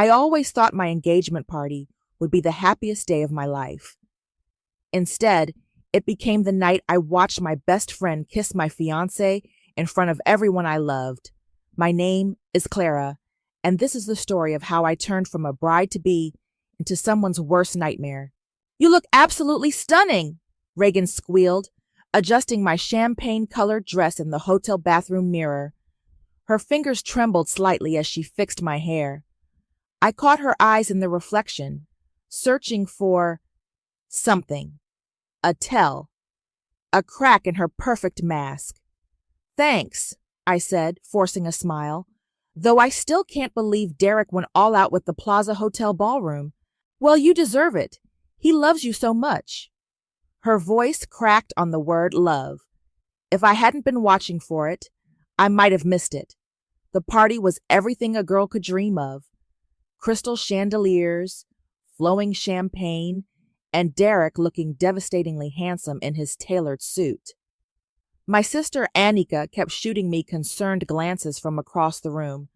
I always thought my engagement party would be the happiest day of my life. Instead, it became the night I watched my best friend kiss my fiancé in front of everyone I loved. My name is Clara, and this is the story of how I turned from a bride-to-be into someone's worst nightmare. "You look absolutely stunning," Reagan squealed, adjusting my champagne-colored dress in the hotel bathroom mirror. Her fingers trembled slightly as she fixed my hair. I caught her eyes in the reflection, searching for something. A tell. A crack in her perfect mask. "Thanks," I said, forcing a smile, though I still can't believe Derek went all out with the Plaza Hotel ballroom. "Well, you deserve it. He loves you so much." Her voice cracked on the word love. If I hadn't been watching for it, I might have missed it. The party was everything a girl could dream of. Crystal chandeliers, flowing champagne, and Derek looking devastatingly handsome in his tailored suit. My sister Annika kept shooting me concerned glances from across the room,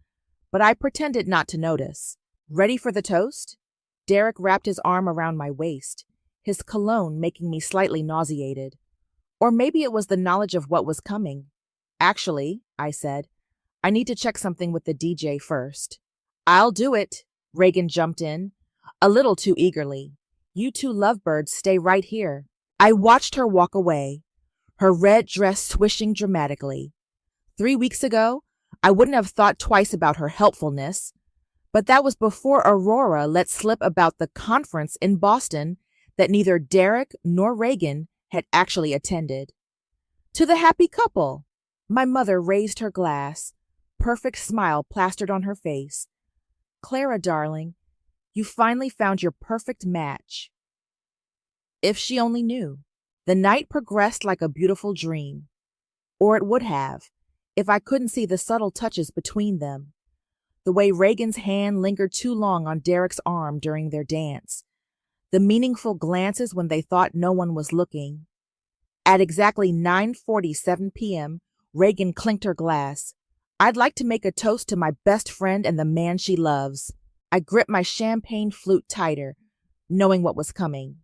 but I pretended not to notice. "Ready for the toast?" Derek wrapped his arm around my waist, his cologne making me slightly nauseated. Or maybe it was the knowledge of what was coming. "Actually," I said, "I need to check something with the DJ first." "I'll do it," Reagan jumped in, a little too eagerly. "You two lovebirds stay right here." I watched her walk away, her red dress swishing dramatically. 3 weeks ago, I wouldn't have thought twice about her helpfulness, but that was before Aurora let slip about the conference in Boston that neither Derek nor Reagan had actually attended. "To the happy couple!" My mother raised her glass, perfect smile plastered on her face. "Clara, darling, you finally found your perfect match." If she only knew. The night progressed like a beautiful dream. Or it would have, if I couldn't see the subtle touches between them. The way Reagan's hand lingered too long on Derek's arm during their dance. The meaningful glances when they thought no one was looking. At exactly 9:47 p.m., Reagan clinked her glass. "I'd like to make a toast to my best friend and the man she loves." I gripped my champagne flute tighter, knowing what was coming.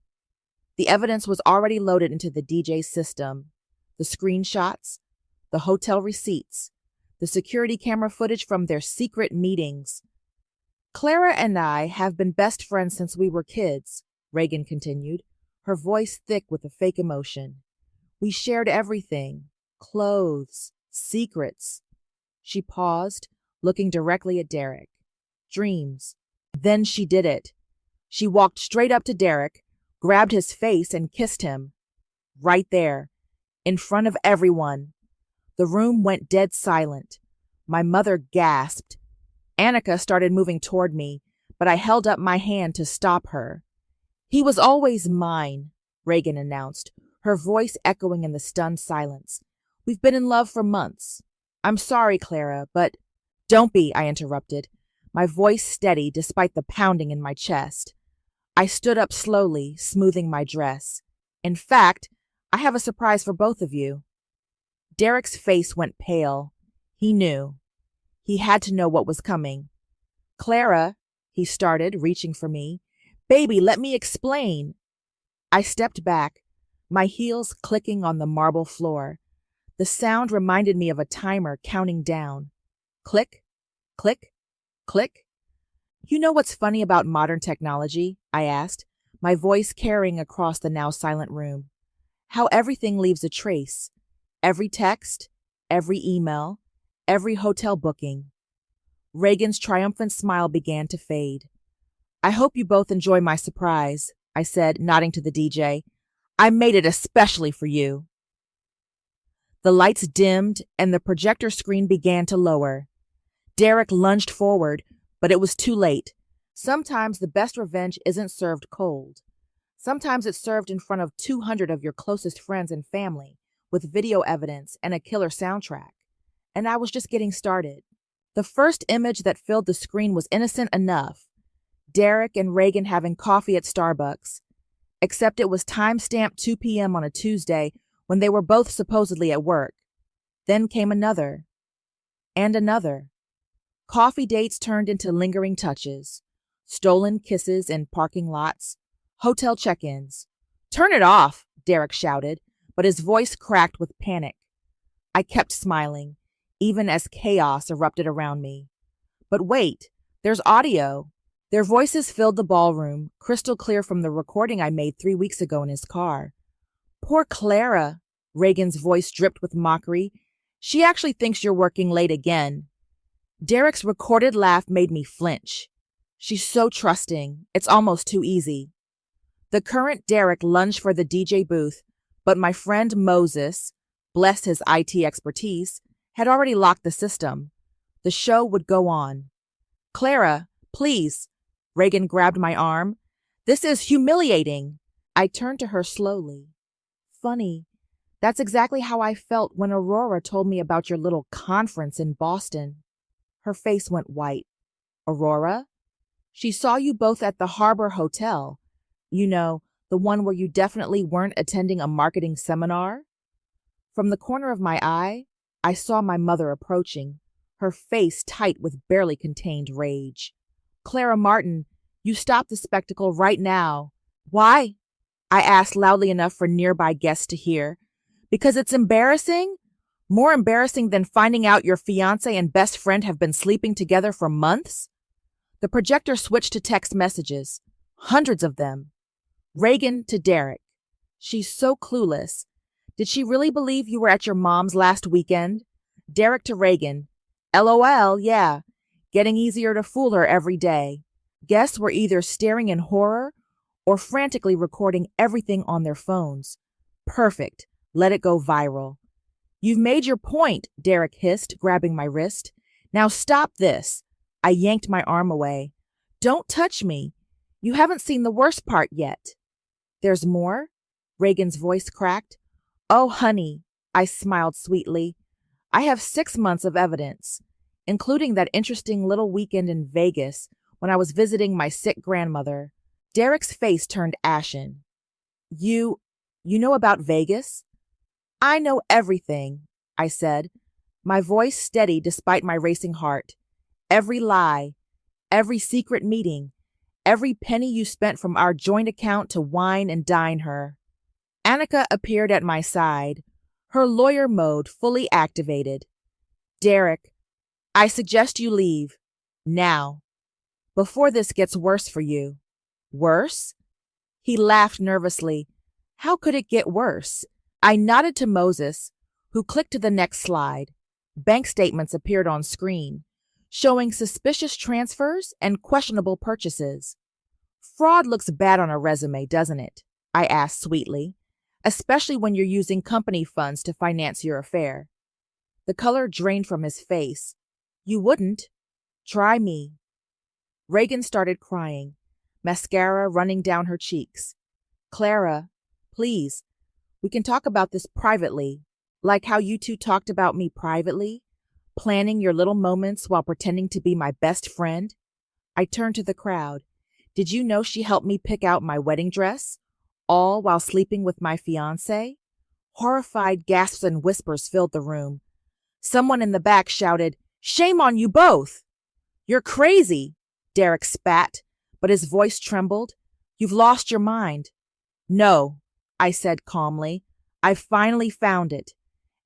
The evidence was already loaded into the DJ's system. The screenshots, the hotel receipts, the security camera footage from their secret meetings. "Clara and I have been best friends since we were kids," Reagan continued, her voice thick with a fake emotion. "We shared everything. Clothes, secrets." She paused, looking directly at Derek. "Dreams." Then she did it. She walked straight up to Derek, grabbed his face and kissed him. Right there, in front of everyone. The room went dead silent. My mother gasped. Annika started moving toward me, but I held up my hand to stop her. "He was always mine," Reagan announced, her voice echoing in the stunned silence. "We've been in love for months. I'm sorry, Clara, but—" "Don't be," I interrupted, my voice steady despite the pounding in my chest. I stood up slowly, smoothing my dress. "In fact, I have a surprise for both of you." Derek's face went pale. He knew. He had to know what was coming. "Clara," he started, reaching for me. "Baby, let me explain." I stepped back, my heels clicking on the marble floor. The sound reminded me of a timer counting down. Click, click, click. "You know what's funny about modern technology?" I asked, my voice carrying across the now silent room. "How everything leaves a trace. Every text, every email, every hotel booking." Reagan's triumphant smile began to fade. "I hope you both enjoy my surprise," I said, nodding to the DJ. "I made it especially for you." The lights dimmed and the projector screen began to lower. Derek lunged forward, but it was too late. Sometimes the best revenge isn't served cold. Sometimes it's served in front of 200 of your closest friends and family, with video evidence and a killer soundtrack. And I was just getting started. The first image that filled the screen was innocent enough. Derek and Reagan having coffee at Starbucks. Except it was time-stamped 2 p.m. on a Tuesday when they were both supposedly at work. Then came another. And another. Coffee dates turned into lingering touches. stolen kisses in parking lots, hotel check-ins. "Turn it off," Derek shouted, but his voice cracked with panic. I kept smiling, even as chaos erupted around me. But wait, there's audio. Their voices filled the ballroom, crystal clear from the recording I made 3 weeks ago in his car. "Poor Clara," Reagan's voice dripped with mockery. "She actually thinks you're working late again." Derek's recorded laugh made me flinch. "She's so trusting. It's almost too easy." The current Derek lunged for the DJ booth, but my friend Moses, bless his IT expertise, had already locked the system. The show would go on. "Clara, please." Reagan grabbed my arm. "This is humiliating." I turned to her slowly. "Funny. That's exactly how I felt when Aurora told me about your little conference in Boston." Her face went white. "Aurora? She saw you both at the Harbor Hotel. You know, the one where you definitely weren't attending a marketing seminar?" From the corner of my eye, I saw my mother approaching, her face tight with barely contained rage. "Clara Martin, you stop the spectacle right now." "Why?" I asked loudly enough for nearby guests to hear. "Because it's embarrassing? More embarrassing than finding out your fiancé and best friend have been sleeping together for months?" The projector switched to text messages, hundreds of them. Reagan to Derek. "She's so clueless. Did she really believe you were at your mom's last weekend?" Derek to Reagan. "LOL, yeah. Getting easier to fool her every day." Guests were either staring in horror or frantically recording everything on their phones. Perfect. Let it go viral. "You've made your point," Derek hissed, grabbing my wrist. "Now stop this." I yanked my arm away. "Don't touch me. You haven't seen the worst part yet." "There's more?" Reagan's voice cracked. "Oh, honey," I smiled sweetly. "I have 6 months of evidence, including that interesting little weekend in Vegas when I was visiting my sick grandmother." Derek's face turned ashen. You know about Vegas?" "I know everything," I said, my voice steady despite my racing heart. "Every lie, every secret meeting, every penny you spent from our joint account to wine and dine her." Annika appeared at my side, her lawyer mode fully activated. "Derek, I suggest you leave. Now. Before this gets worse for you." "Worse?" He laughed nervously. "How could it get worse?" I nodded to Moses, who clicked to the next slide. Bank statements appeared on screen, showing suspicious transfers and questionable purchases. "Fraud looks bad on a resume, doesn't it?" I asked sweetly, "especially when you're using company funds to finance your affair." The color drained from his face. "You wouldn't. Try me." Reagan started crying, mascara running down her cheeks. "Clara, please, we can talk about this privately, like how you two talked about me privately, planning your little moments while pretending to be my best friend." I turned to the crowd. "Did you know she helped me pick out my wedding dress, all while sleeping with my fiancé?" Horrified gasps and whispers filled the room. Someone in the back shouted, "Shame on you both!" "You're crazy," Derek spat, but his voice trembled. "You've lost your mind." "No," I said calmly. "I've finally found it.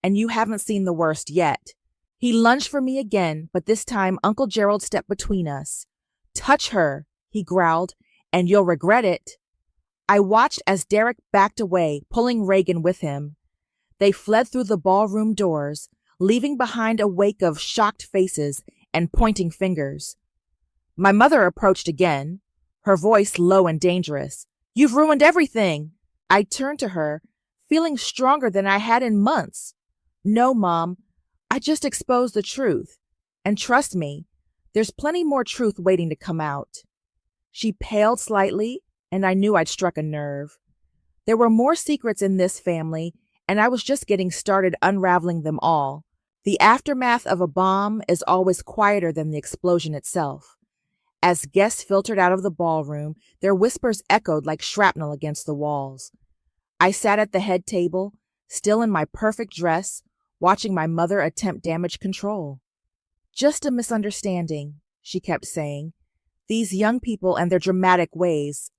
And you haven't seen the worst yet." He lunged for me again, but this time Uncle Gerald stepped between us. "Touch her," he growled, "and you'll regret it." I watched as Derek backed away, pulling Reagan with him. They fled through the ballroom doors, leaving behind a wake of shocked faces and pointing fingers. My mother approached again, her voice low and dangerous. "You've ruined everything." I turned to her, feeling stronger than I had in months. "No, Mom, I just exposed the truth. And trust me, there's plenty more truth waiting to come out." She paled slightly, and I knew I'd struck a nerve. There were more secrets in this family, and I was just getting started unraveling them all. The aftermath of a bomb is always quieter than the explosion itself. As guests filtered out of the ballroom, their whispers echoed like shrapnel against the walls. I sat at the head table, still in my perfect dress, watching my mother attempt damage control. "Just a misunderstanding," she kept saying. These young people and their dramatic ways.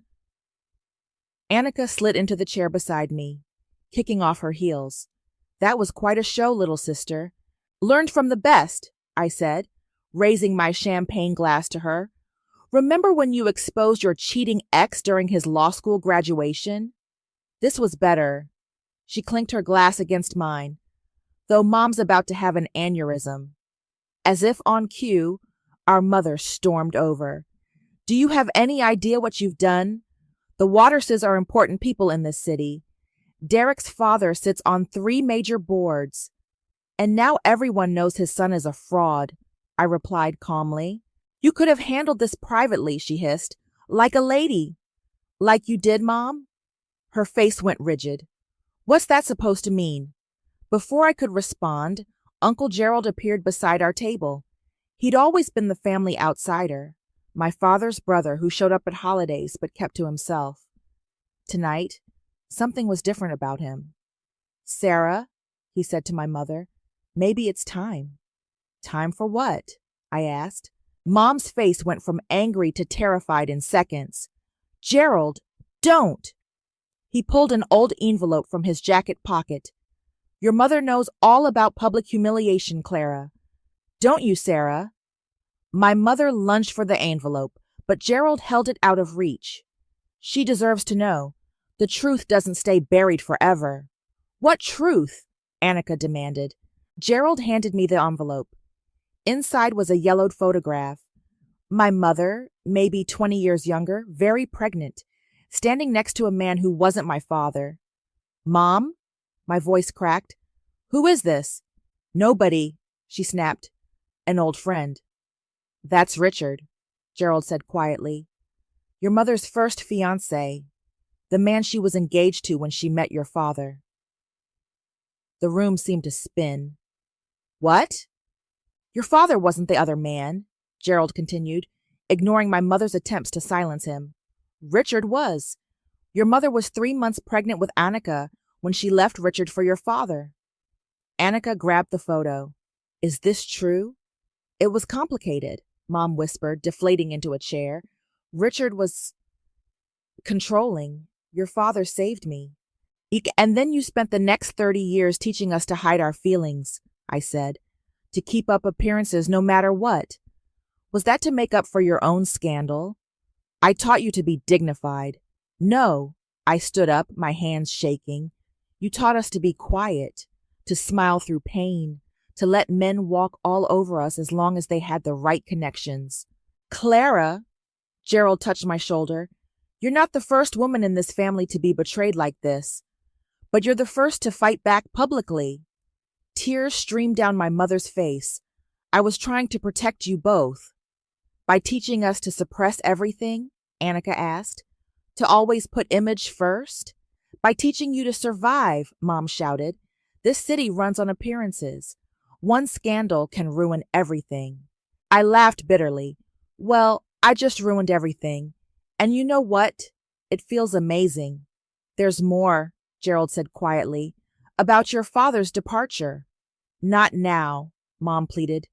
Annika slid into the chair beside me, kicking off her heels. That was quite a show, little sister. Learned from the best, I said, raising my champagne glass to her. Remember when you exposed your cheating ex during his law school graduation? This was better. She clinked her glass against mine, though Mom's about to have an aneurysm. As if on cue, our mother stormed over. Do you have any idea what you've done? The Waterses are important people in this city. Derek's father sits on 3 major boards. And now everyone knows his son is a fraud, I replied calmly. You could have handled this privately, she hissed. Like a lady. Like you did, Mom? Her face went rigid. What's that supposed to mean? Before I could respond, Uncle Gerald appeared beside our table. He'd always been the family outsider, my father's brother who showed up at holidays but kept to himself. Tonight, something was different about him. Sarah, he said to my mother, maybe it's time. Time for what? I asked. Mom's face went from angry to terrified in seconds. Gerald, don't! He pulled an old envelope from his jacket pocket. Your mother knows all about public humiliation, Clara. Don't you, Sarah? My mother lunged for the envelope, but Gerald held it out of reach. She deserves to know. The truth doesn't stay buried forever. What truth? Annika demanded. Gerald handed me the envelope. Inside was a yellowed photograph. My mother, maybe 20 years younger, very pregnant, standing next to a man who wasn't my father. Mom? My voice cracked. Who is this? Nobody, she snapped. An old friend. That's Richard, Gerald said quietly. Your mother's first fiancé, the man she was engaged to when she met your father. The room seemed to spin. What? Your father wasn't the other man, Gerald continued, ignoring my mother's attempts to silence him. Richard was. Your mother was 3 months pregnant with Annika when she left Richard for your father. Annika grabbed the photo. Is this true? It was complicated, Mom whispered, deflating into a chair. Richard was controlling. Your father saved me. And then you spent the next 30 years teaching us to hide our feelings, I said, to keep up appearances no matter what. Was that to make up for your own scandal? I taught you to be dignified. No, I stood up, my hands shaking. You taught us to be quiet, to smile through pain, to let men walk all over us as long as they had the right connections. Clara, Gerald touched my shoulder, you're not the first woman in this family to be betrayed like this, but you're the first to fight back publicly. Tears streamed down my mother's face. I was trying to protect you both. By teaching us to suppress everything? Annika asked. To always put image first? By teaching you to survive, Mom shouted. This city runs on appearances. One scandal can ruin everything. I laughed bitterly. Well, I just ruined everything. And you know what? It feels amazing. There's more, Gerald said quietly, about your father's departure. Not now, Mom pleaded.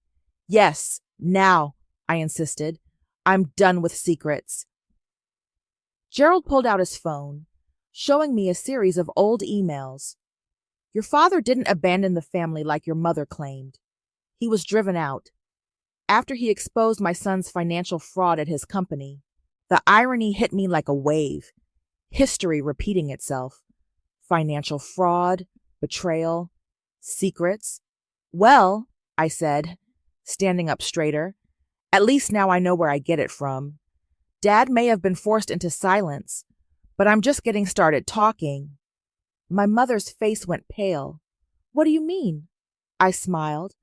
Yes, now, I insisted. I'm done with secrets. Gerald pulled out his phone, showing me a series of old emails. Your father didn't abandon the family like your mother claimed. He was driven out. After he exposed my son's financial fraud at his company, the irony hit me like a wave. History repeating itself. Financial fraud, betrayal, secrets. Well, I said, standing up straighter, at least now I know where I get it from. Dad may have been forced into silence, but I'm just getting started talking. My mother's face went pale. What do you mean? I smiled,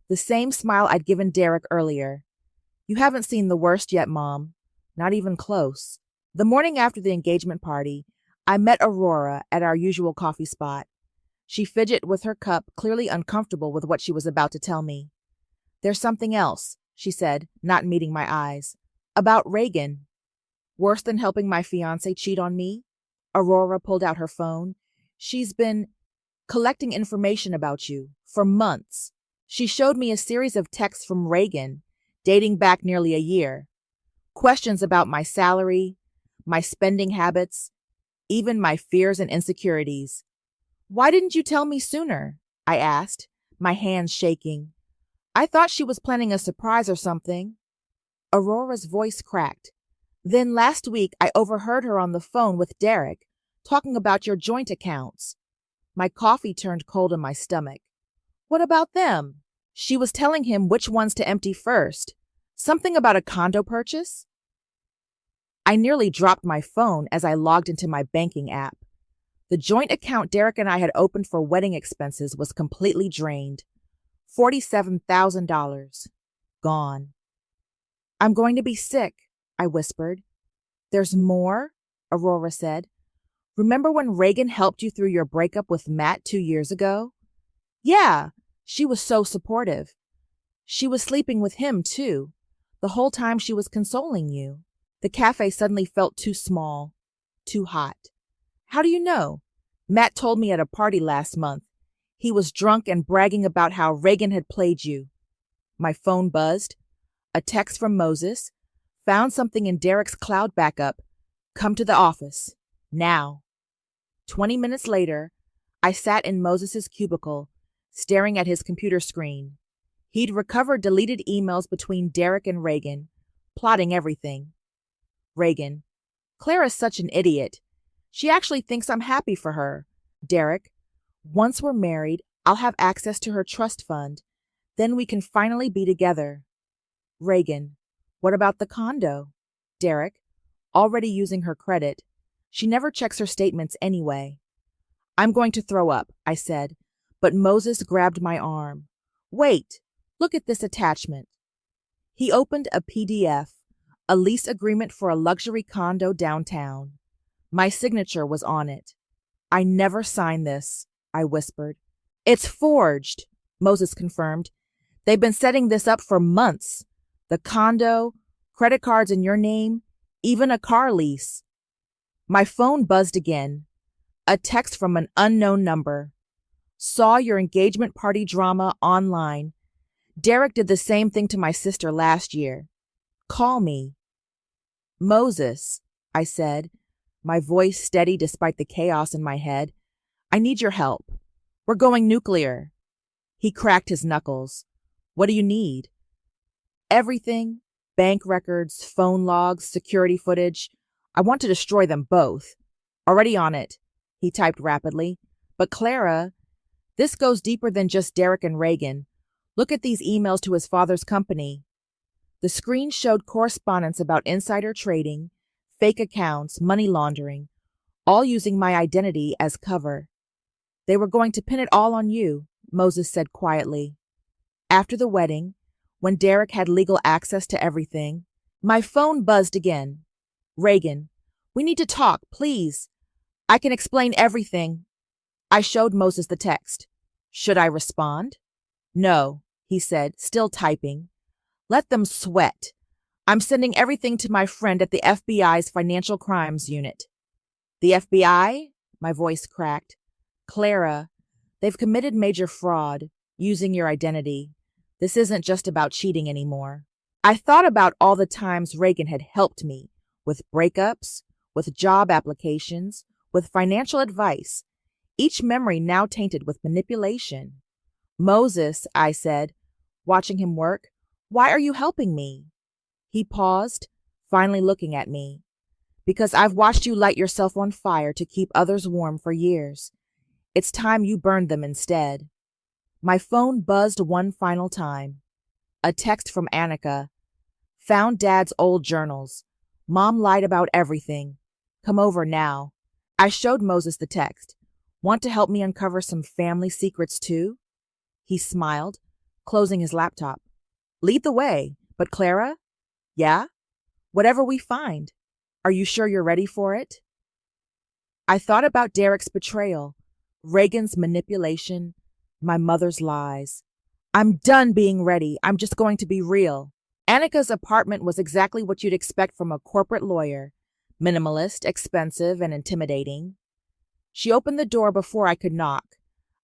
the same smile I'd given Derek earlier. You haven't seen the worst yet, Mom. Not even close. The morning after the engagement party, I met Aurora at our usual coffee spot. She fidgeted with her cup, clearly uncomfortable with what she was about to tell me. There's something else, she said, not meeting my eyes. About Reagan. Worse than helping my fiancé cheat on me? Aurora pulled out her phone. She's been collecting information about you for months. She showed me a series of texts from Reagan, dating back nearly a year. Questions about my salary, my spending habits, even my fears and insecurities. Why didn't you tell me sooner? I asked, my hands shaking. I thought she was planning a surprise or something. Aurora's voice cracked. Then last week I overheard her on the phone with Derek, talking about your joint accounts. My coffee turned cold in my stomach. What about them? She was telling him which ones to empty first. Something about a condo purchase? I nearly dropped my phone as I logged into my banking app. The joint account Derek and I had opened for wedding expenses was completely drained. $47,000. Gone. I'm going to be sick, I whispered. There's more? Aurora said. Remember when Reagan helped you through your breakup with Matt 2 years ago? Yeah, she was so supportive. She was sleeping with him, too, the whole time she was consoling you. The cafe suddenly felt too small, too hot. How do you know? Matt told me at a party last month. He was drunk and bragging about how Reagan had played you. My phone buzzed. A text from Moses. Found something in Derek's cloud backup. Come to the office. Now. 20 minutes later, I sat in Moses's cubicle, staring at his computer screen. He'd recovered deleted emails between Derek and Reagan, plotting everything. Reagan. Clara's such an idiot. She actually thinks I'm happy for her. Derek. Once we're married, I'll have access to her trust fund. Then we can finally be together. Reagan. What about the condo? Derek. Already using her credit. She never checks her statements anyway. I'm going to throw up, I said, but Moses grabbed my arm. Wait, look at this attachment. He opened a PDF, a lease agreement for a luxury condo downtown. My signature was on it. I never signed this, I whispered. It's forged, Moses confirmed. They've been setting this up for months. The condo, credit cards in your name, even a car lease. My phone buzzed again. A text from an unknown number. Saw your engagement party drama online. Derek did the same thing to my sister last year. Call me. Moses, I said, my voice steady despite the chaos in my head. I need your help. We're going nuclear. He cracked his knuckles. What do you need? Everything. Bank records, phone logs, security footage. I want to destroy them both. Already on it, he typed rapidly. But Clara, this goes deeper than just Derek and Reagan. Look at these emails to his father's company. The screen showed correspondence about insider trading, fake accounts, money laundering, all using my identity as cover. They were going to pin it all on you, Moses said quietly. After the wedding, when Derek had legal access to everything, my phone buzzed again. Reagan, we need to talk, please. I can explain everything. I showed Moses the text. Should I respond? No, he said, still typing. Let them sweat. I'm sending everything to my friend at the FBI's Financial Crimes Unit. The FBI? My voice cracked. Clara, they've committed major fraud, using your identity. This isn't just about cheating anymore. I thought about all the times Reagan had helped me, with breakups, with job applications, with financial advice, each memory now tainted with manipulation. Moses, I said, watching him work, why are you helping me? He paused, finally looking at me. Because I've watched you light yourself on fire to keep others warm for years. It's time you burned them instead. My phone buzzed one final time. A text from Annika. Found Dad's old journals. Mom lied about everything. Come over now. I showed Moses the text. Want to help me uncover some family secrets too? He smiled, closing his laptop. Lead the way. But Clara? Yeah? Whatever we find. Are you sure you're ready for it? I thought about Derek's betrayal, Reagan's manipulation, my mother's lies. I'm done being ready. I'm just going to be real. Annika's apartment was exactly what you'd expect from a corporate lawyer. Minimalist, expensive, and intimidating. She opened the door before I could knock,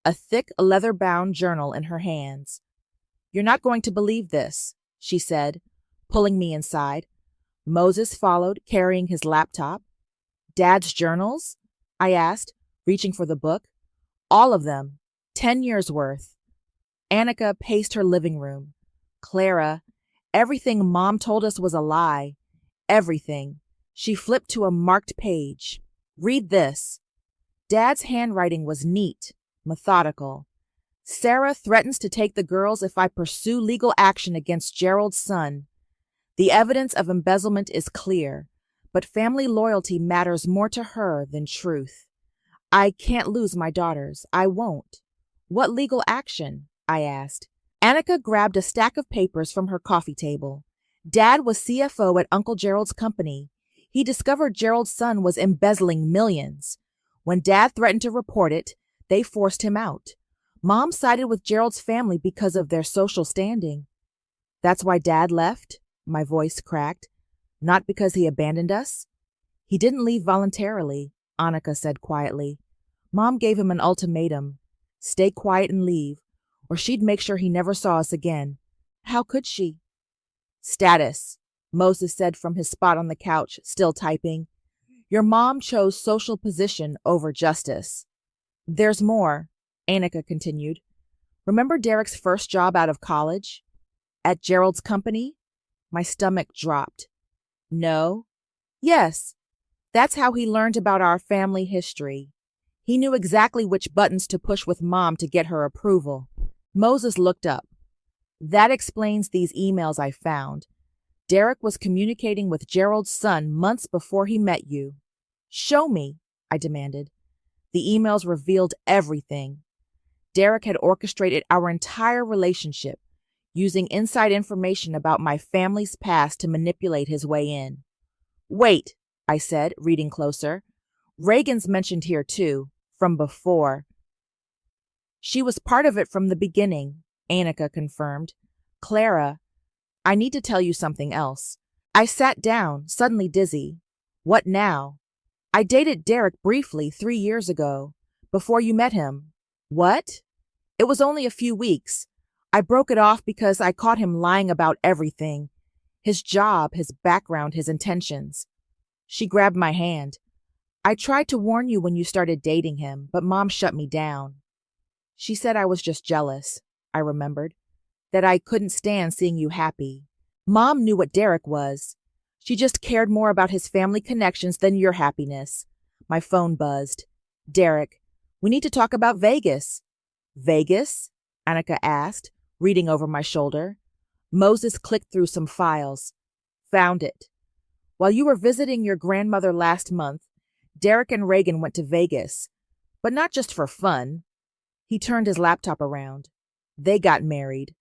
a thick, leather-bound journal in her hands. You're not going to believe this, she said, pulling me inside. Moses followed, carrying his laptop. Dad's journals? I asked, reaching for the book. All of them. 10 years worth. Annika paced her living room. Clara, everything Mom told us was a lie. Everything. She flipped to a marked page. Read this. Dad's handwriting was neat, methodical. Sarah threatens to take the girls if I pursue legal action against Gerald's son. The evidence of embezzlement is clear, but family loyalty matters more to her than truth. I can't lose my daughters. I won't. What legal action? I asked. Annika grabbed a stack of papers from her coffee table. Dad was CFO at Uncle Gerald's company. He discovered Gerald's son was embezzling millions. When Dad threatened to report it, they forced him out. Mom sided with Gerald's family because of their social standing. That's why Dad left? My voice cracked. Not because he abandoned us? He didn't leave voluntarily, Annika said quietly. Mom gave him an ultimatum. Stay quiet and leave, or she'd make sure he never saw us again. How could she? Status, Moses said from his spot on the couch, still typing. Your mom chose social position over justice. There's more, Annika continued. Remember Derek's first job out of college? At Gerald's company? My stomach dropped. No. Yes. That's how he learned about our family history. He knew exactly which buttons to push with Mom to get her approval. Moses looked up. That explains these emails I found. Derek was communicating with Gerald's son months before he met you. Show me, I demanded. The emails revealed everything. Derek had orchestrated our entire relationship, using inside information about my family's past to manipulate his way in. Wait, I said, reading closer. Reagan's mentioned here too, from before. She was part of it from the beginning, Annika confirmed. Clara, I need to tell you something else. I sat down, suddenly dizzy. What now? I dated Derek briefly 3 years ago, before you met him. What? It was only a few weeks. I broke it off because I caught him lying about everything. His job, his background, his intentions. She grabbed my hand. I tried to warn you when you started dating him, but Mom shut me down. She said I was just jealous, I remembered, that I couldn't stand seeing you happy. Mom knew what Derek was. She just cared more about his family connections than your happiness. My phone buzzed. Derek, we need to talk about Vegas. Vegas? Annika asked, reading over my shoulder. Moses clicked through some files. Found it. While you were visiting your grandmother last month, Derek and Reagan went to Vegas, but not just for fun. He turned his laptop around. They got married.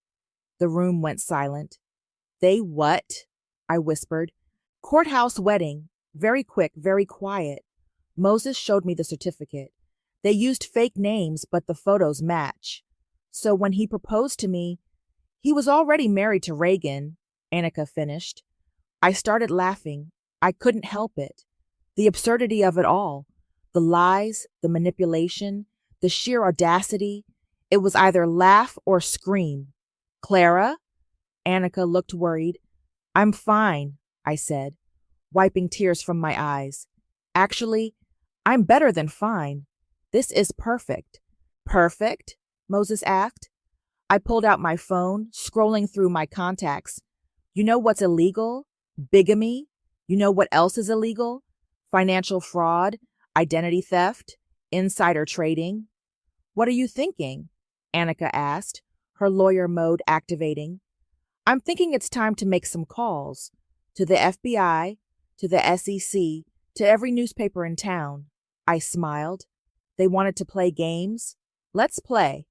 The room went silent. They what? I whispered. Courthouse wedding. Very quick, very quiet. Moses showed me the certificate. They used fake names, but the photos match. So when he proposed to me, he was already married to Reagan, Annika finished. I started laughing. I couldn't help it. The absurdity of it all. The lies, the manipulation, the sheer audacity. It was either laugh or scream. Clara? Annika looked worried. I'm fine, I said, wiping tears from my eyes. Actually, I'm better than fine. This is perfect. Perfect? Moses asked. I pulled out my phone, scrolling through my contacts. You know what's illegal? Bigamy. You know what else is illegal? Financial fraud, identity theft, insider trading. What are you thinking? Annika asked, her lawyer mode activating. I'm thinking it's time to make some calls. To the FBI, to the SEC, to every newspaper in town. I smiled. They wanted to play games? Let's play.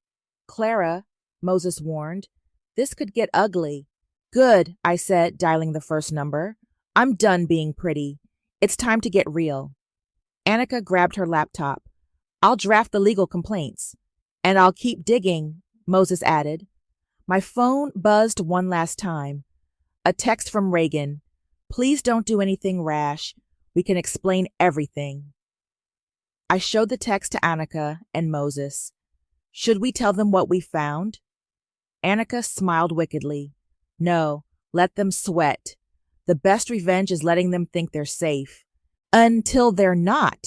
Clara, Moses warned. This could get ugly. Good, I said, dialing the first number. I'm done being pretty. It's time to get real. Annika grabbed her laptop. I'll draft the legal complaints. And I'll keep digging, Moses added. My phone buzzed one last time. A text from Reagan. Please don't do anything rash. We can explain everything. I showed the text to Annika and Moses. Should we tell them what we found? Annika smiled wickedly. No, let them sweat. The best revenge is letting them think they're safe. Until they're not,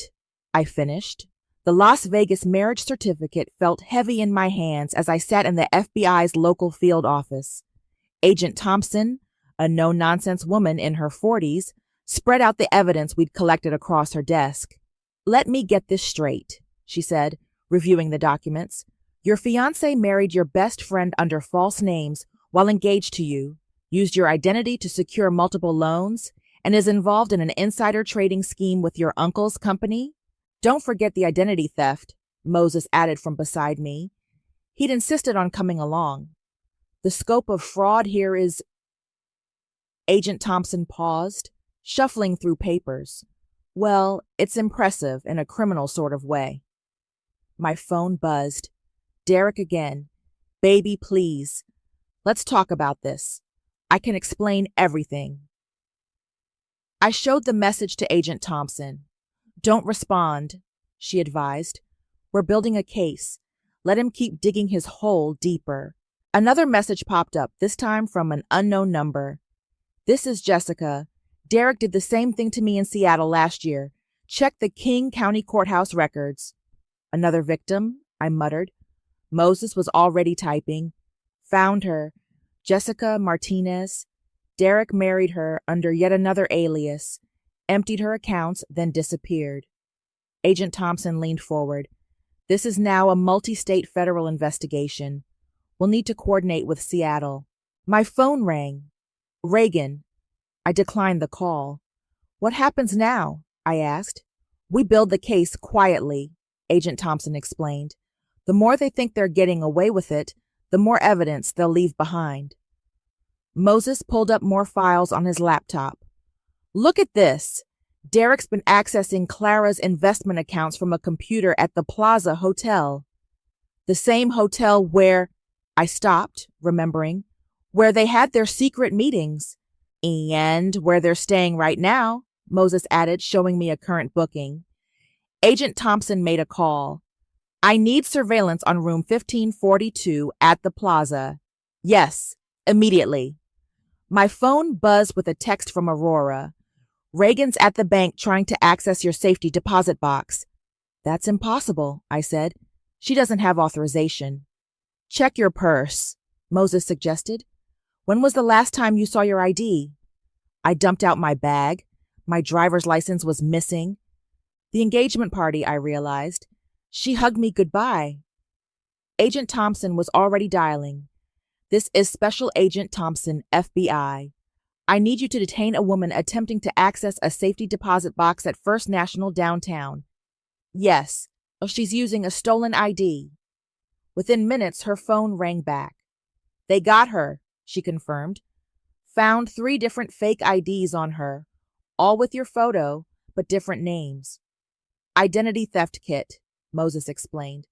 I finished. The Las Vegas marriage certificate felt heavy in my hands as I sat in the FBI's local field office. Agent Thompson, a no-nonsense woman in her 40s, spread out the evidence we'd collected across her desk. "Let me get this straight," she said, reviewing the documents. "Your fiancé married your best friend under false names while engaged to you, used your identity to secure multiple loans, and is involved in an insider trading scheme with your uncle's company? Don't forget the identity theft," Moses added from beside me. He'd insisted on coming along. "The scope of fraud here is—" Agent Thompson paused, shuffling through papers. "Well, it's impressive in a criminal sort of way." My phone buzzed. Derek again. "Baby, please. Let's talk about this. I can explain everything." I showed the message to Agent Thompson. "Don't respond," she advised. "We're building a case. Let him keep digging his hole deeper." Another message popped up, this time from an unknown number. "This is Jessica. Derek did the same thing to me in Seattle last year. Check the King County Courthouse records." "Another victim?" I muttered. Moses was already typing. "Found her. Jessica Martinez. Derek married her under yet another alias, emptied her accounts, then disappeared." Agent Thompson leaned forward. "This is now a multi-state federal investigation. We'll need to coordinate with Seattle." My phone rang. "Reagan." I declined the call. "What happens now?" I asked. "We build the case quietly," Agent Thompson explained. "The more they think they're getting away with it, the more evidence they'll leave behind." Moses pulled up more files on his laptop. "Look at this. Derek's been accessing Clara's investment accounts from a computer at the Plaza Hotel." "The same hotel where—" I stopped, remembering, "where they had their secret meetings." "And where they're staying right now," Moses added, showing me a current booking. Agent Thompson made a call. "I need surveillance on room 1542 at the Plaza." "Yes, immediately." My phone buzzed with a text from Aurora. "Reagan's at the bank trying to access your safety deposit box." "That's impossible," I said. "She doesn't have authorization." "Check your purse," Moses suggested. "When was the last time you saw your ID?" I dumped out my bag. My driver's license was missing. The engagement party, I realized. She hugged me goodbye. Agent Thompson was already dialing. "This is Special Agent Thompson, FBI. I need you to detain a woman attempting to access a safety deposit box at First National downtown." "Yes, she's using a stolen ID." Within minutes, her phone rang back. "They got her," she confirmed. "Found 3 different fake IDs on her, all with your photo, but different names." "Identity theft kit," Moses explained.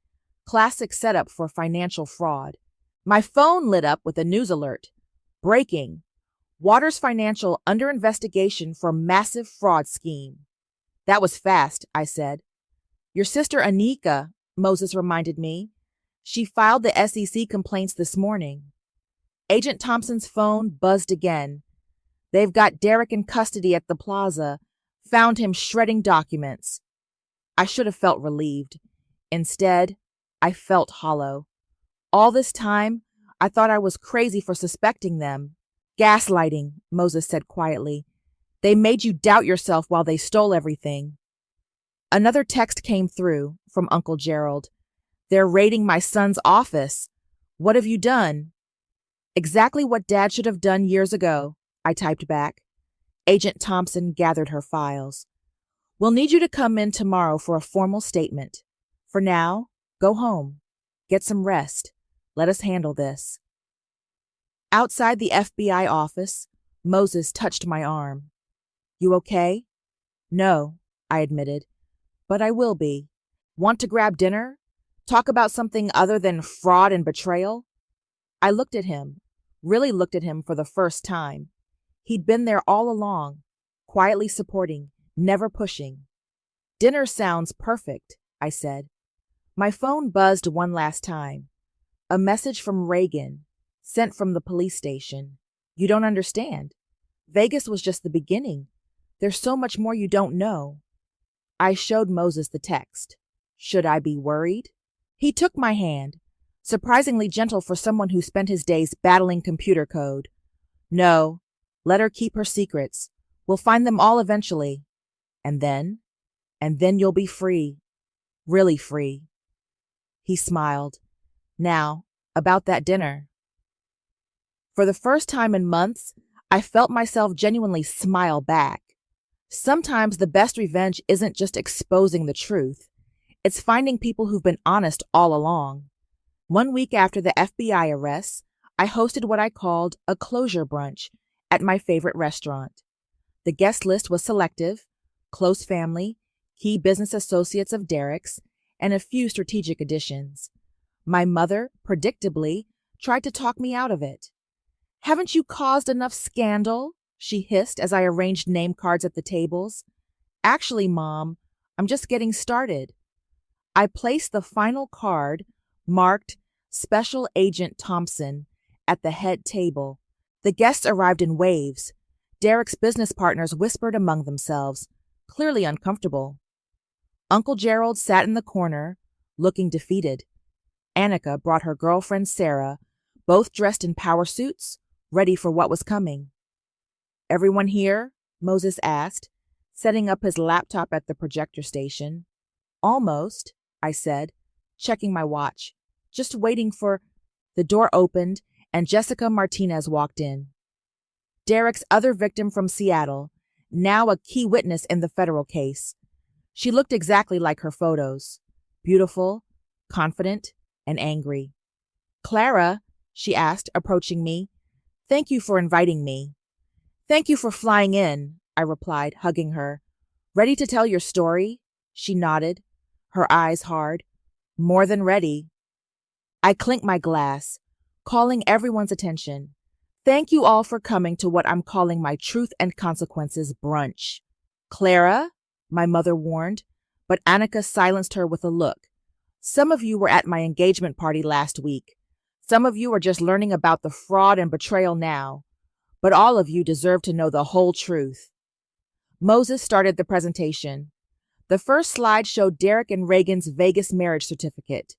"Classic setup for financial fraud." My phone lit up with a news alert. "Breaking. Waters Financial under investigation for massive fraud scheme." "That was fast," I said. "Your sister Anika," Moses reminded me. "She filed the SEC complaints this morning." Agent Thompson's phone buzzed again. "They've got Derek in custody at the Plaza. Found him shredding documents." I should have felt relieved. Instead, I felt hollow. All this time, I thought I was crazy for suspecting them. "Gaslighting," Moses said quietly. "They made you doubt yourself while they stole everything." Another text came through from Uncle Gerald. "They're raiding my son's office. What have you done?" "Exactly what Dad should have done years ago," I typed back. Agent Thompson gathered her files. "We'll need you to come in tomorrow for a formal statement. For now, go home. Get some rest. Let us handle this." Outside the FBI office, Moses touched my arm. "You okay?" "No," I admitted, "but I will be. Want to grab dinner? Talk about something other than fraud and betrayal?" I looked at him, really looked at him for the first time. He'd been there all along, quietly supporting, never pushing. "Dinner sounds perfect," I said. My phone buzzed one last time. A message from Reagan, sent from the police station. "You don't understand. Vegas was just the beginning. There's so much more you don't know. I showed Moses the text. Should I be worried? He took my hand, surprisingly gentle for someone who spent his days battling computer code. No, let her keep her secrets. We'll find them all eventually. And then you'll be free. Really free. He smiled. Now, about that dinner. For the first time in months, I felt myself genuinely smile back. Sometimes the best revenge isn't just exposing the truth. It's finding people who've been honest all along. 1 week after the FBI arrests, I hosted what I called a closure brunch at my favorite restaurant. The guest list was selective, close family, key business associates of Derek's, and a few strategic additions. My mother, predictably, tried to talk me out of it. "Haven't you caused enough scandal?" she hissed as I arranged name cards at the tables. "Actually, Mom, I'm just getting started." I placed the final card, marked Special Agent Thompson, at the head table. The guests arrived in waves. Derek's business partners whispered among themselves, clearly uncomfortable. Uncle Gerald sat in the corner, looking defeated. Annika brought her girlfriend Sarah, both dressed in power suits, ready for what was coming. "Everyone here?" Moses asked, setting up his laptop at the projector station. "Almost," I said, checking my watch, just waiting for... The door opened, and Jessica Martinez walked in. Derek's other victim from Seattle, now a key witness in the federal case. She looked exactly like her photos. Beautiful, confident, and angry. "Clara," she asked, approaching me, "thank you for inviting me." "Thank you for flying in," I replied, hugging her. "Ready to tell your story?" She nodded, her eyes hard. "More than ready." I clinked my glass, calling everyone's attention. "Thank you all for coming to what I'm calling my Truth and Consequences brunch." "Clara," my mother warned, but Annika silenced her with a look. "Some of you were at my engagement party last week. Some of you are just learning about the fraud and betrayal now. But all of you deserve to know the whole truth." Moses started the presentation. The first slide showed Derek and Reagan's Vegas marriage certificate.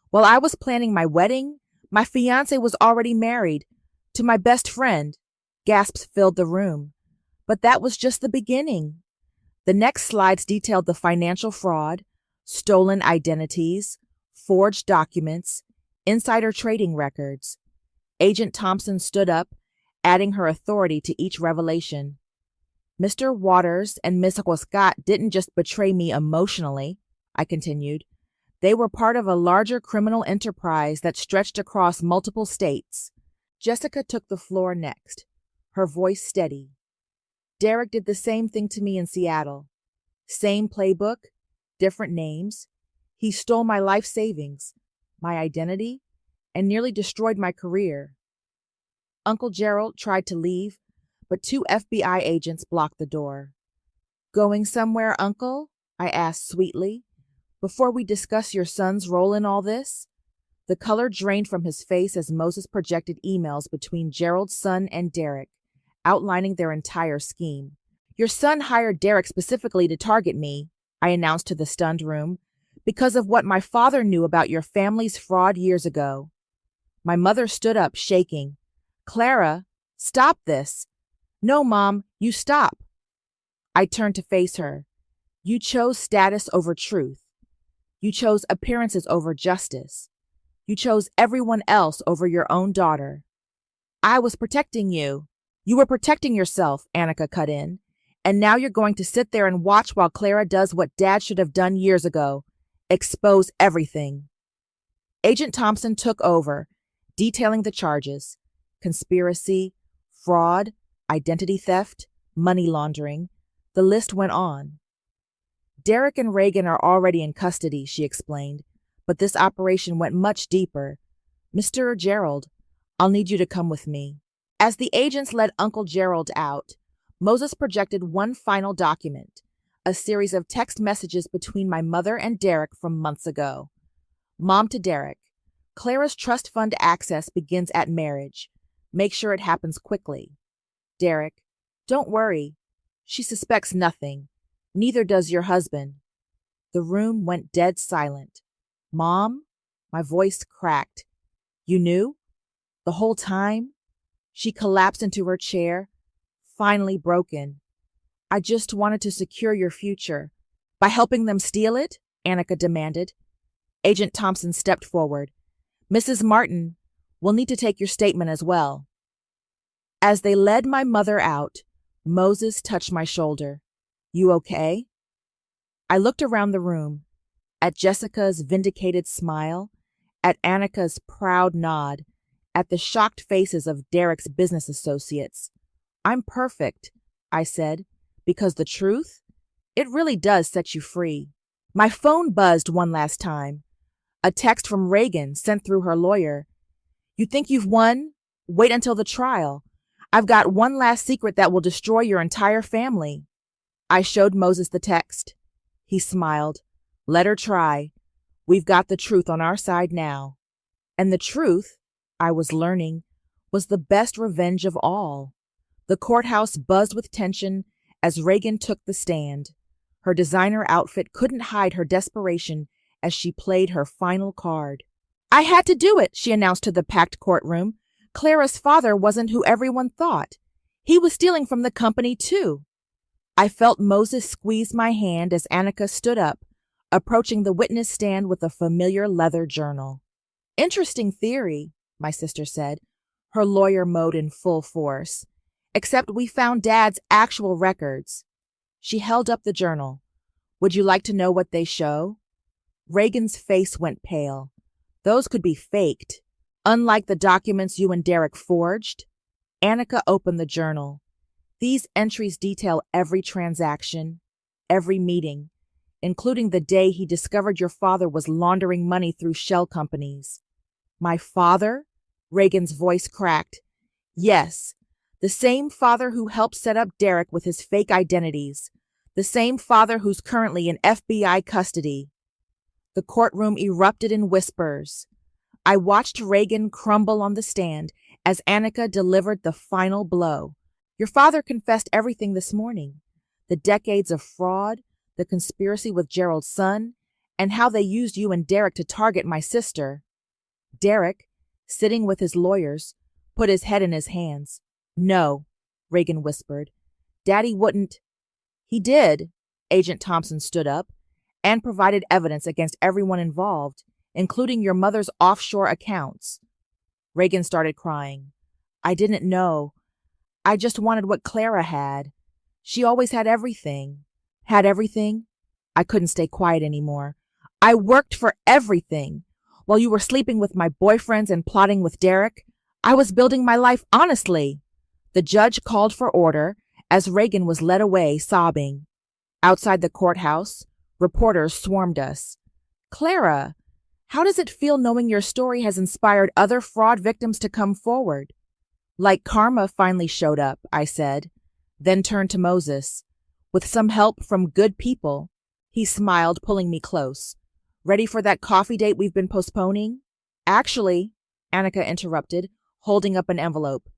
While I was planning my wedding, my fiancé was already married to my best friend. Gasps filled the room. But that was just the beginning. The next slides detailed the financial fraud, stolen identities, forged documents, insider trading records. Agent Thompson stood up, adding her authority to each revelation. "Mr. Waters and Ms. Scott didn't just betray me emotionally," I continued. "They were part of a larger criminal enterprise that stretched across multiple states." Jessica took the floor next, her voice steady. "Derek did the same thing to me in Seattle. Same playbook, different names. He stole my life savings, my identity, and nearly destroyed my career." Uncle Gerald tried to leave, but 2 FBI agents blocked the door. "Going somewhere, Uncle?" I asked sweetly. "Before we discuss your son's role in all this?" The color drained from his face as Moses projected emails between Gerald's son and Derek, outlining their entire scheme. "Your son hired Derek specifically to target me," I announced to the stunned room, "because of what my father knew about your family's fraud years ago." My mother stood up, shaking. "Clara, stop this." "No, Mom, you stop." I turned to face her. "You chose status over truth. You chose appearances over justice. You chose everyone else over your own daughter." "I was protecting you." "You were protecting yourself," Annika cut in. "And now you're going to sit there and watch while Clara does what Dad should have done years ago. Expose everything." Agent Thompson took over, detailing the charges: conspiracy, fraud, identity theft, money laundering. The list went on. "Derek and Reagan are already in custody," she explained, "but this operation went much deeper. Mr. Gerald, I'll need you to come with me." As the agents led Uncle Gerald out, Moses projected one final document, a series of text messages between my mother and Derek from months ago. Mom to Derek, "Clara's trust fund access begins at marriage. Make sure it happens quickly." Derek, Don't worry. She suspects nothing. Neither does your husband. The room went dead silent. Mom? My voice cracked. You knew? The whole time? She collapsed into her chair, finally broken. I just wanted to secure your future. By helping them steal it? Annika demanded. Agent Thompson stepped forward. Mrs. Martin, we'll need to take your statement as well. As they led my mother out, Moses touched my shoulder. You okay? I looked around the room, at Jessica's vindicated smile, at Annika's proud nod, at the shocked faces of Derek's business associates. I'm perfect, I said, because the truth? It really does set you free. My phone buzzed one last time. A text from Reagan sent through her lawyer. You think you've won? Wait until the trial. I've got one last secret that will destroy your entire family. I showed Moses the text. He smiled. Let her try. We've got the truth on our side now. And the truth, I was learning, was the best revenge of all. The courthouse buzzed with tension as Reagan took the stand. Her designer outfit couldn't hide her desperation as she played her final card. I had to do it, she announced to the packed courtroom. Clara's father wasn't who everyone thought. He was stealing from the company, too. I felt Moses squeeze my hand as Annika stood up, approaching the witness stand with a familiar leather journal. Interesting theory, my sister said, her lawyer mode in full force. Except we found Dad's actual records. She held up the journal. Would you like to know what they show? Reagan's face went pale. Those could be faked. Unlike the documents you and Derek forged. Annika opened the journal. These entries detail every transaction, every meeting, including the day he discovered your father was laundering money through shell companies. My father? Reagan's voice cracked. Yes, the same father who helped set up Derek with his fake identities. The same father who's currently in FBI custody. The courtroom erupted in whispers. I watched Reagan crumble on the stand as Annika delivered the final blow. Your father confessed everything this morning. The decades of fraud, the conspiracy with Gerald's son, and how they used you and Derek to target my sister. Derek, sitting with his lawyers, put his head in his hands. No, Reagan whispered. Daddy wouldn't. He did. Agent Thompson stood up and provided evidence against everyone involved, including your mother's offshore accounts. Reagan started crying. I didn't know. I just wanted what Clara had. She always had everything. Had everything? I couldn't stay quiet anymore. I worked for everything. While you were sleeping with my boyfriends and plotting with Derek, I was building my life honestly. The judge called for order as Reagan was led away, sobbing. Outside the courthouse, reporters swarmed us. Clara, how does it feel knowing your story has inspired other fraud victims to come forward? Like karma finally showed up, I said, then turned to Moses. With some help from good people. He smiled, pulling me close. Ready for that coffee date we've been postponing? Actually, Annika interrupted, holding up an envelope.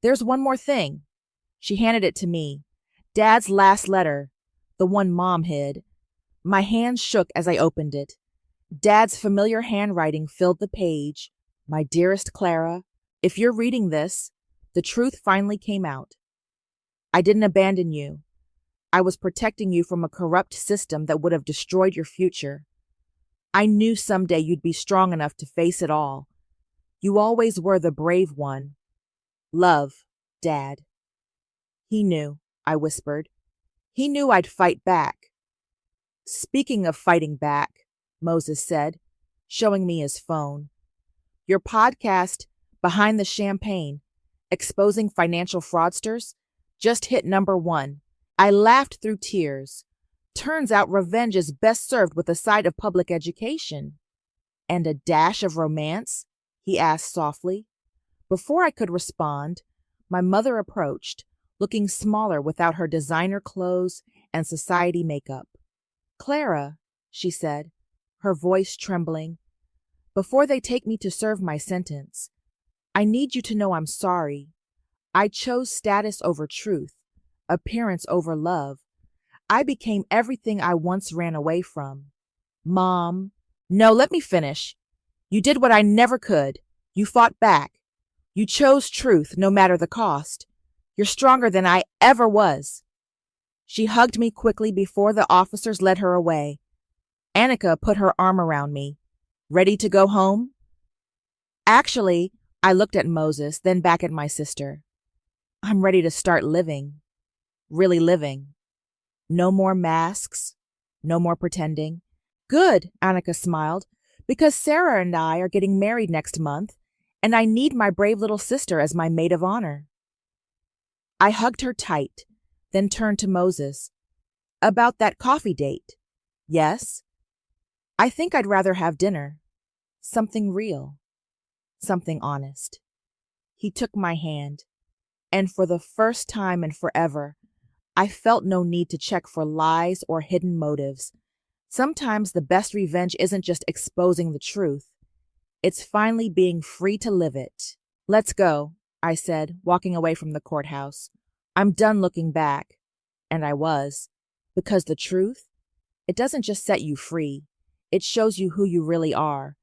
There's one more thing. She handed it to me. Dad's last letter, the one Mom hid. My hands shook as I opened it. Dad's familiar handwriting filled the page. My dearest Clara, if you're reading this, the truth finally came out. I didn't abandon you. I was protecting you from a corrupt system that would have destroyed your future. I knew someday you'd be strong enough to face it all. You always were the brave one. Love, Dad. He knew, I whispered. He knew I'd fight back. Speaking of fighting back, Moses said, showing me his phone. Your podcast, Behind the Champagne, Exposing Financial Fraudsters, just hit #1. I laughed through tears. Turns out revenge is best served with a side of public education. And a dash of romance? He asked softly. Before I could respond, my mother approached, looking smaller without her designer clothes and society makeup. Clara, she said, her voice trembling, before they take me to serve my sentence, I need you to know I'm sorry. I chose status over truth. appearance over love. I became everything I once ran away from. Mom. No, let me finish. You did what I never could. You fought back. You chose truth, no matter the cost. You're stronger than I ever was. She hugged me quickly before the officers led her away. Annika put her arm around me. Ready to go home? Actually, I looked at Moses, then back at my sister. I'm ready to start living. Really living. No more masks. No more pretending. Good, Annika smiled, because Sarah and I are getting married next month, and I need my brave little sister as my maid of honor. I hugged her tight, then turned to Moses. About that coffee date. Yes? I think I'd rather have dinner. Something real. Something honest. He took my hand, and for the first time and forever, I felt no need to check for lies or hidden motives. Sometimes the best revenge isn't just exposing the truth. It's finally being free to live it. Let's go, I said, walking away from the courthouse. I'm done looking back. And I was. Because the truth, it doesn't just set you free. It shows you who you really are.